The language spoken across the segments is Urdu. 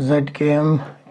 ZKM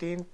3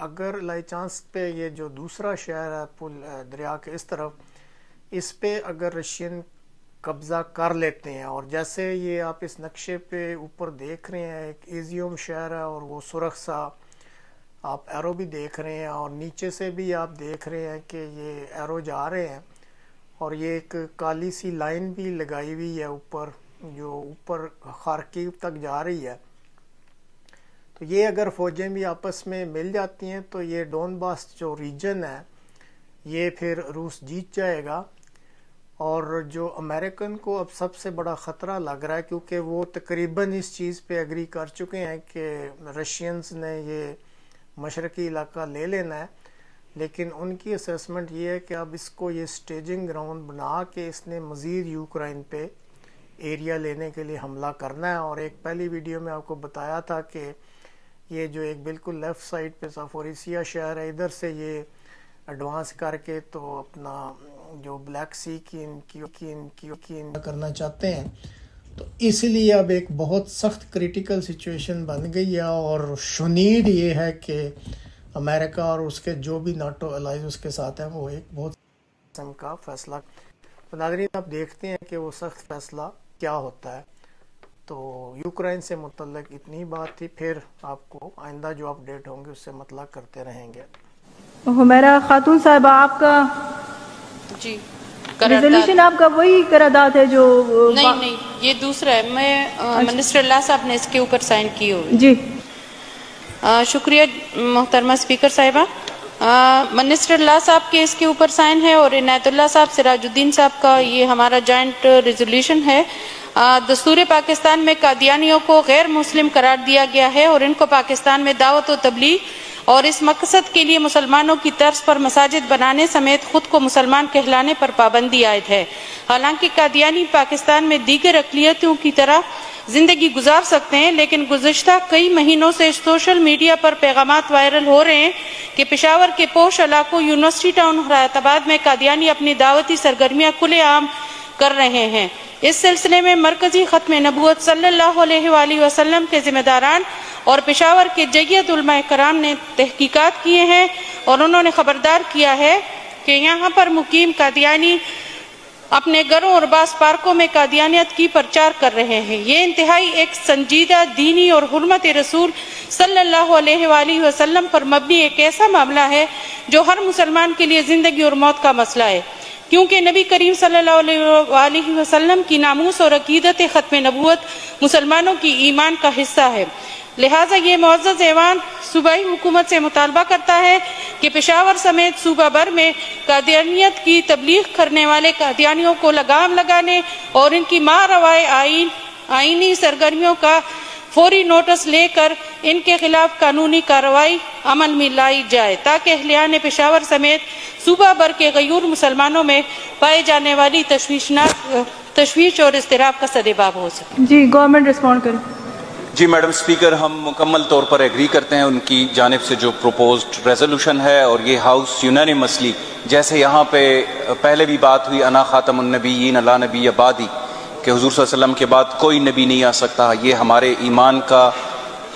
اگر لائی چانس پہ یہ جو دوسرا شہر ہے پل دریا کے اس طرف، اس پہ اگر رشین قبضہ کر لیتے ہیں، اور جیسے یہ آپ اس نقشے پہ اوپر دیکھ رہے ہیں ایک ایزیوم شہر ہے اور وہ سرخ سا آپ ایرو بھی دیکھ رہے ہیں، اور نیچے سے بھی آپ دیکھ رہے ہیں کہ یہ ایرو جا رہے ہیں، اور یہ ایک کالی سی لائن بھی لگائی ہوئی ہے اوپر جو اوپر خارکیو تک جا رہی ہے۔ تو یہ اگر فوجیں بھی آپس میں مل جاتی ہیں تو یہ ڈونباس جو ریجن ہے یہ پھر روس جیت جائے گا، اور جو امریکن کو اب سب سے بڑا خطرہ لگ رہا ہے کیونکہ وہ تقریباً اس چیز پہ اگری کر چکے ہیں کہ رشینز نے یہ مشرقی علاقہ لے لینا ہے، لیکن ان کی اسیسمنٹ یہ ہے کہ اب اس کو یہ سٹیجنگ گراؤنڈ بنا کے اس نے مزید یوکرائن پہ ایریا لینے کے لیے حملہ کرنا ہے۔ اور ایک پہلی ویڈیو میں آپ کو بتایا تھا کہ یہ جو ایک بالکل لیفٹ سائڈ پہ زاپوریسیا شہر ہے، ادھر سے یہ ایڈوانس کر کے تو اپنا جو بلیک سی کی ان کی کرنا چاہتے ہیں، تو اس لیے اب ایک بہت سخت کریٹیکل سچویشن بن گئی ہے، اور شنید یہ ہے کہ امریکہ اور اس کے جو بھی ناٹو الائز اس کے ساتھ ہیں وہ ایک بہت قسم کا فیصلہ۔ ناظرین آپ دیکھتے ہیں کہ وہ سخت فیصلہ کیا ہوتا ہے۔ تو یوکرائن سے متعلق اتنی بات تھی، پھر آپ کو آئندہ جو اپڈیٹ ہوں گے اس سے مطلع کرتے رہیں گے۔ حمیرہ خاتون صاحبہ، آپ کا جی ریزولوشن آپ کا وہی قرارداد ہے جو نہیں یہ دوسرا ہے، میں منسٹر اللہ صاحب نے اس کے اوپر سائن کی ہوئی۔ جی شکریہ محترمہ اسپیکر صاحبہ۔ منسٹر اللہ صاحب کے اس کے اوپر سائن ہے، اور عنایت اللہ صاحب، سراج الدین صاحب کا یہ ہمارا جوائنٹ ریزولوشن ہے۔ دستور پاکستان میں قادیانیوں کو غیر مسلم قرار دیا گیا ہے اور ان کو پاکستان میں دعوت و تبلیغ اور اس مقصد کے لیے مسلمانوں کی طرز پر مساجد بنانے سمیت خود کو مسلمان کہلانے پر پابندی عائد ہے۔ حالانکہ قادیانی پاکستان میں دیگر اقلیتوں کی طرح زندگی گزار سکتے ہیں، لیکن گزشتہ کئی مہینوں سے سوشل میڈیا پر پیغامات وائرل ہو رہے ہیں کہ پشاور کے پوش علاقوں یونیورسٹی ٹاؤن حیات آباد میں قادیانی اپنی دعوتی سرگرمیاں کھلے عام کر رہے ہیں۔ اس سلسلے میں مرکزی ختم نبوت صلی اللہ علیہ وآلہ وسلم کے ذمہ داران اور پشاور کے جید علماء کرام نے تحقیقات کیے ہیں، اور انہوں نے خبردار کیا ہے کہ یہاں پر مقیم قادیانی اپنے گھروں اور بعض پارکوں میں قادیانیت کی پرچار کر رہے ہیں۔ یہ انتہائی ایک سنجیدہ دینی اور حرمت رسول صلی اللہ علیہ وآلہ وسلم پر مبنی ایک ایسا معاملہ ہے جو ہر مسلمان کے لیے زندگی اور موت کا مسئلہ ہے، کیونکہ نبی کریم صلی اللہ علیہ وآلہ وسلم کی ناموس اور عقیدت ختم نبوت مسلمانوں کی ایمان کا حصہ ہے۔ لہٰذا یہ معزز ایوان صوبائی حکومت سے مطالبہ کرتا ہے کہ پشاور سمیت صوبہ بھر میں قادیانیت کی تبلیغ کرنے والے قادیانیوں کو لگام لگانے اور ان کی ماروائے آئینی سرگرمیوں کا فوری نوٹس لے کر ان کے خلاف قانونی کارروائی عمل میں لائی جائے، تاکہ اہلیان پشاور سمیت صوبہ بھر کے غیور مسلمانوں میں پائے جانے والی تشویش اور اضطراب کا سدباب ہو سکے۔ جی گورنمنٹ رسپونڈ کریں۔ جی میڈم اسپیکر، ہم مکمل طور پر ایگری کرتے ہیں ان کی جانب سے جو پروپوزڈ ریزولوشن ہے، اور یہ ہاؤس یونانیمسلی، جیسے یہاں پہ پہلے بھی بات ہوئی انا خاتم النبیین لا نبی بعدی، کہ حضور صلی اللہ علیہ وسلم کے بعد کوئی نبی نہیں آ سکتا، یہ ہمارے ایمان کا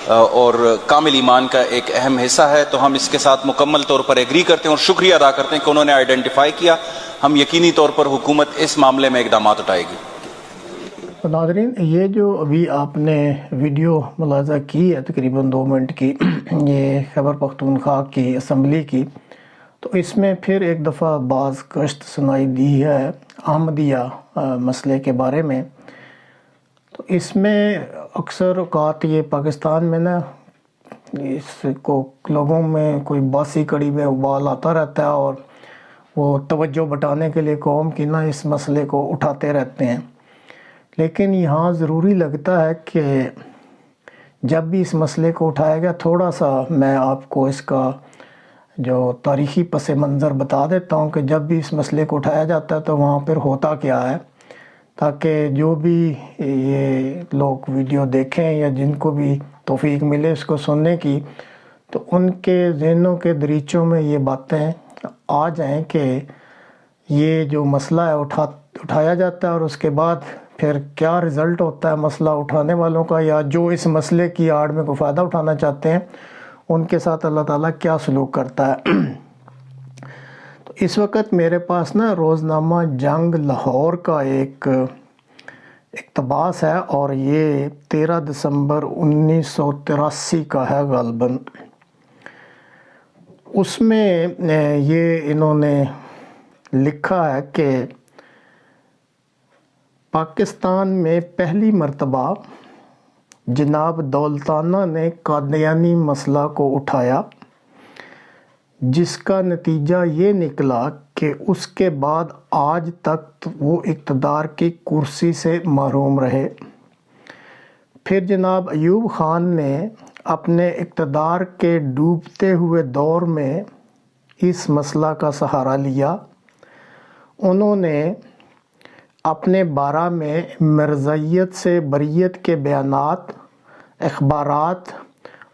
اور کامل ایمان کا ایک اہم حصہ ہے، تو ہم اس کے ساتھ مکمل طور پر ایگری کرتے ہیں اور شکریہ ادا کرتے ہیں کہ انہوں نے آئیڈینٹیفائی کیا۔ ہم یقینی طور پر حکومت اس معاملے میں اقدامات اٹھائے گی۔ ناظرین یہ جو ابھی آپ نے ویڈیو ملاحظہ کی ہے تقریباً 2 منٹ کی، یہ خیبر پختونخوا کی اسمبلی کی، تو اس میں پھر ایک دفعہ بعض کشت سنائی دی ہے احمدیہ مسئلے کے بارے میں۔ تو اس میں اکثر اوقات یہ پاکستان میں نا اس کو لوگوں میں کوئی باسی کڑی میں ابال آتا رہتا ہے، اور وہ توجہ بٹانے کے لیے قوم کی نا اس مسئلے کو اٹھاتے رہتے ہیں۔ لیکن یہاں ضروری لگتا ہے کہ جب بھی اس مسئلے کو اٹھایا گیا، تھوڑا سا میں آپ کو اس کا جو تاریخی پس منظر بتا دیتا ہوں کہ جب بھی اس مسئلے کو اٹھایا جاتا ہے تو وہاں پھر ہوتا کیا ہے، تاکہ جو بھی یہ لوگ ویڈیو دیکھیں یا جن کو بھی توفیق ملے اس کو سننے کی، تو ان کے ذہنوں کے دریچوں میں یہ باتیں آ جائیں کہ یہ جو مسئلہ ہے اٹھایا جاتا ہے، اور اس کے بعد پھر کیا رزلٹ ہوتا ہے مسئلہ اٹھانے والوں کا، یا جو اس مسئلے کی آڑ میں کوئی فائدہ اٹھانا چاہتے ہیں ان کے ساتھ اللہ تعالیٰ کیا سلوک کرتا ہے۔ تو اس وقت میرے پاس نا روزنامہ جنگ لاہور کا ایک اقتباس ہے، اور یہ 13 دسمبر 1983 کا ہے غالباً۔ اس میں یہ انہوں نے لکھا ہے کہ پاکستان میں پہلی مرتبہ جناب دولتانہ نے قادیانی مسئلہ کو اٹھایا، جس کا نتیجہ یہ نکلا کہ اس کے بعد آج تک وہ اقتدار کی کرسی سے محروم رہے۔ پھر جناب ایوب خان نے اپنے اقتدار کے ڈوبتے ہوئے دور میں اس مسئلہ کا سہارا لیا۔ انہوں نے اپنے بارہ میں مرزائیت سے بریت کے بیانات اخبارات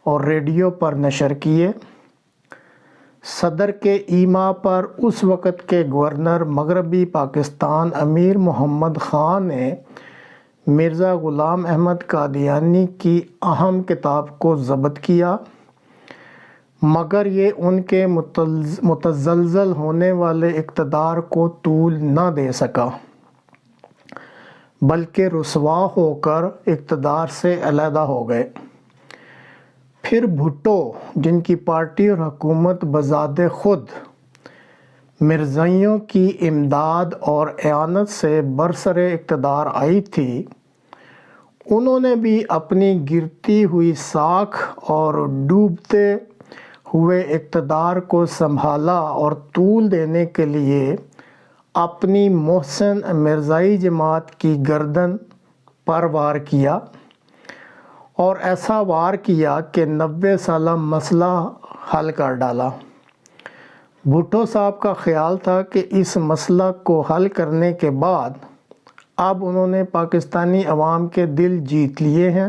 اور ریڈیو پر نشر کیے۔ صدر کے ایما پر اس وقت کے گورنر مغربی پاکستان امیر محمد خان نے مرزا غلام احمد قادیانی کی اہم کتاب کو ضبط کیا، مگر یہ ان کے متزلزل ہونے والے اقتدار کو طول نہ دے سکا، بلکہ رسوا ہو کر اقتدار سے علیحدہ ہو گئے۔ پھر بھٹو، جن کی پارٹی اور حکومت بذات خود مرزائیوں کی امداد اور اعانت سے برسر اقتدار آئی تھی، انہوں نے بھی اپنی گرتی ہوئی ساکھ اور ڈوبتے ہوئے اقتدار کو سنبھالا اور طول دینے کے لیے اپنی محسن مرزائی جماعت کی گردن پر وار کیا، اور ایسا وار کیا کہ 90 سالہ مسئلہ حل کر ڈالا۔ بھٹو صاحب کا خیال تھا کہ اس مسئلہ کو حل کرنے کے بعد اب انہوں نے پاکستانی عوام کے دل جیت لیے ہیں،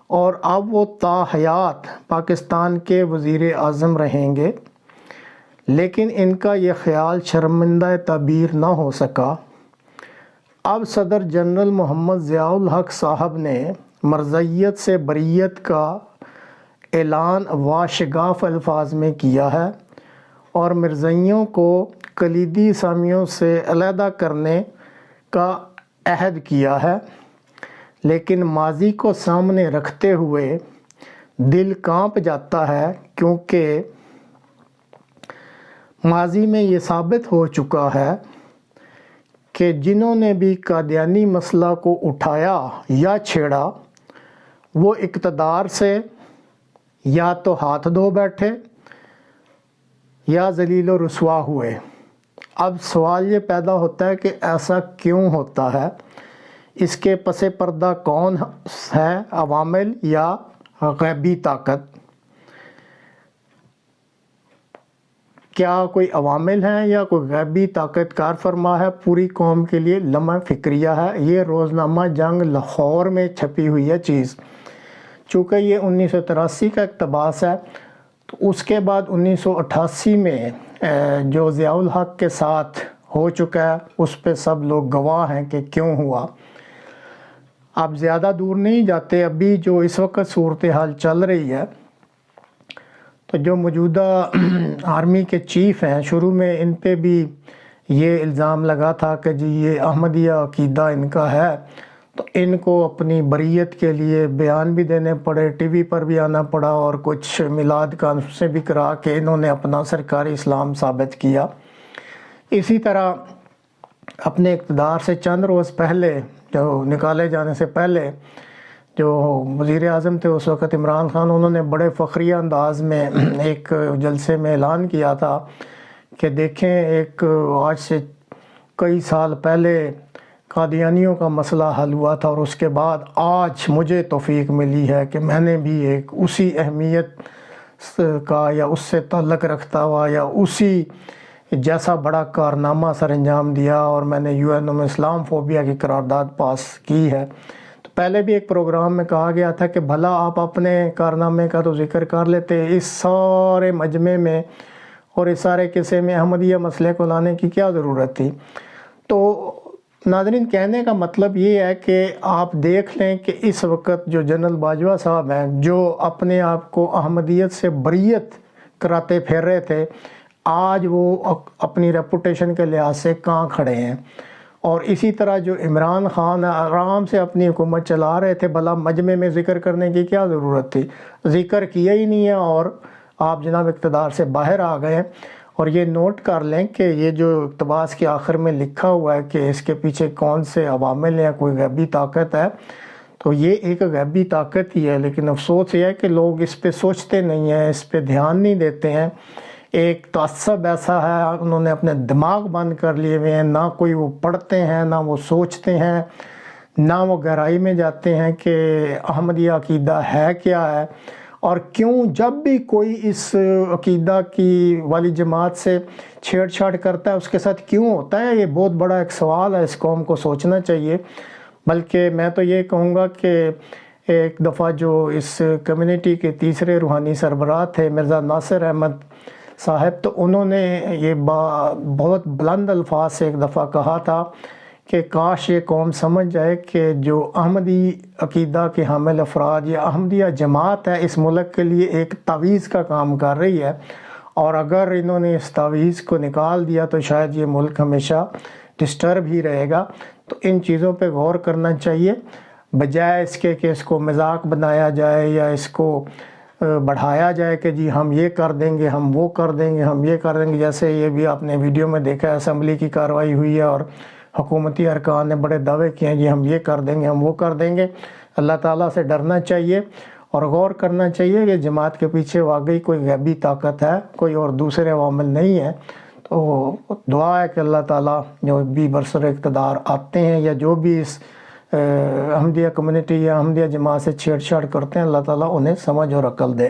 اور اب وہ تا حیات پاکستان کے وزیر اعظم رہیں گے، لیکن ان کا یہ خیال شرمندہ تعبیر نہ ہو سکا۔ اب صدر جنرل محمد ضیاء الحق صاحب نے مرزائیت سے بریت کا اعلان واشگاف الفاظ میں کیا ہے، اور مرزائیوں کو کلیدی اسامیوں سے علیحدہ کرنے کا عہد کیا ہے، لیکن ماضی کو سامنے رکھتے ہوئے دل کانپ جاتا ہے، کیونکہ ماضی میں یہ ثابت ہو چکا ہے کہ جنہوں نے بھی قادیانی مسئلہ کو اٹھایا یا چھیڑا، وہ اقتدار سے یا تو ہاتھ دھو بیٹھے یا ذلیل و رسوا ہوئے۔ اب سوال یہ پیدا ہوتا ہے کہ ایسا کیوں ہوتا ہے؟ اس کے پس پردہ کون ہے، عوامل یا غیبی طاقت؟ کیا کوئی عوامل ہیں یا کوئی غیبی طاقت کار فرما ہے پوری قوم کے لیے لمحہ فکریہ ہے؟ یہ روزنامہ جنگ لاہور میں چھپی ہوئی ہے چیز۔ چونکہ یہ 1983 کا اقتباس ہے، تو اس کے بعد 1988 میں جو ضیاء الحق کے ساتھ ہو چکا ہے، اس پہ سب لوگ گواہ ہیں کہ کیوں ہوا۔ اب زیادہ دور نہیں جاتے، ابھی جو اس وقت صورتحال چل رہی ہے، تو جو موجودہ آرمی کے چیف ہیں، شروع میں ان پہ بھی یہ الزام لگا تھا کہ جی یہ احمدیہ عقیدہ ان کا ہے، تو ان کو اپنی بریت کے لیے بیان بھی دینے پڑے، ٹی وی پر بھی آنا پڑا، اور کچھ میلاد کانفرنسیں بھی کرا کے انہوں نے اپنا سرکاری اسلام ثابت کیا۔ اسی طرح اپنے اقتدار سے چند روز پہلے، جو نکالے جانے سے پہلے، جو وزیر اعظم تھے اس وقت عمران خان، انہوں نے بڑے فخریہ انداز میں ایک جلسے میں اعلان کیا تھا کہ دیکھیں، ایک آج سے کئی سال پہلے قادیانیوں کا مسئلہ حل ہوا تھا، اور اس کے بعد آج مجھے توفیق ملی ہے کہ میں نے بھی ایک اسی اہمیت کا یا اس سے تعلق رکھتا ہوا یا اسی جیسا بڑا کارنامہ سر انجام دیا، اور میں نے UN میں اسلام فوبیا کی قرارداد پاس کی ہے۔ تو پہلے بھی ایک پروگرام میں کہا گیا تھا کہ بھلا آپ اپنے کارنامے کا تو ذکر کر لیتے، اس سارے مجمع میں اور اس سارے قصے میں احمدیہ مسئلے کو لانے کی کیا ضرورت تھی؟ تو ناظرین کہنے کا مطلب یہ ہے کہ آپ دیکھ لیں کہ اس وقت جو جنرل باجوہ صاحب ہیں جو اپنے آپ کو احمدیت سے بریت کراتے پھر رہے تھے، آج وہ اپنی ریپوٹیشن کے لحاظ سے کہاں کھڑے ہیں. اور اسی طرح جو عمران خان آرام سے اپنی حکومت چلا رہے تھے، بھلا مجمع میں ذکر کرنے کی کیا ضرورت تھی؟ ذکر کیا ہی نہیں ہے اور آپ جناب اقتدار سے باہر آ گئے ہیں. اور یہ نوٹ کر لیں کہ یہ جو اقتباس کے آخر میں لکھا ہوا ہے کہ اس کے پیچھے کون سے عوامل ہیں، کوئی غیبی طاقت ہے، تو یہ ایک غیبی طاقت ہی ہے. لیکن افسوس یہ ہے کہ لوگ اس پہ سوچتے نہیں ہیں، اس پہ دھیان نہیں دیتے ہیں. ایک تعصب ایسا ہے، انہوں نے اپنے دماغ بند کر لیے ہوئے ہیں، نہ کوئی وہ پڑھتے ہیں، نہ وہ سوچتے ہیں، نہ وہ گہرائی میں جاتے ہیں کہ احمدیہ عقیدہ ہے کیا ہے، اور کیوں جب بھی کوئی اس عقیدہ کی والی جماعت سے چھیڑ چھاڑ کرتا ہے اس کے ساتھ کیوں ہوتا ہے. یہ بہت بڑا ایک سوال ہے، اس قوم کو سوچنا چاہیے. بلکہ میں تو یہ کہوں گا کہ ایک دفعہ جو اس کمیونٹی کے تیسرے روحانی سربراہ تھے مرزا ناصر احمد صاحب، تو انہوں نے یہ بہت بلند الفاظ سے ایک دفعہ کہا تھا کہ کاش یہ قوم سمجھ جائے کہ جو احمدی عقیدہ کے حامل افراد یا احمدیہ جماعت ہے اس ملک کے لیے ایک تعویذ کا کام کر رہی ہے، اور اگر انہوں نے اس تعویذ کو نکال دیا تو شاید یہ ملک ہمیشہ ڈسٹرب ہی رہے گا. تو ان چیزوں پہ غور کرنا چاہیے، بجائے اس کے کہ اس کو مذاق بنایا جائے یا اس کو بڑھایا جائے کہ جی ہم یہ کر دیں گے، ہم وہ کر دیں گے، ہم یہ کر دیں گے. جیسے یہ بھی آپ نے ویڈیو میں دیکھا ہے، اسمبلی کی کارروائی ہوئی ہے اور حکومتی ارکان نے بڑے دعوے کیے ہیں جی ہم یہ کر دیں گے، ہم وہ کر دیں گے. اللہ تعالیٰ سے ڈرنا چاہیے اور غور کرنا چاہیے کہ جماعت کے پیچھے واقعی کوئی غیبی طاقت ہے، کوئی اور دوسرے عوامل نہیں ہے. تو دعا ہے کہ اللہ تعالیٰ جو بھی برسر اقتدار آتے ہیں یا جو بھی اس احمدیہ کمیونٹی یا احمدیہ جماعت سے چھیڑ چھاڑ کرتے ہیں، اللہ تعالیٰ انہیں سمجھ اور عقل دے.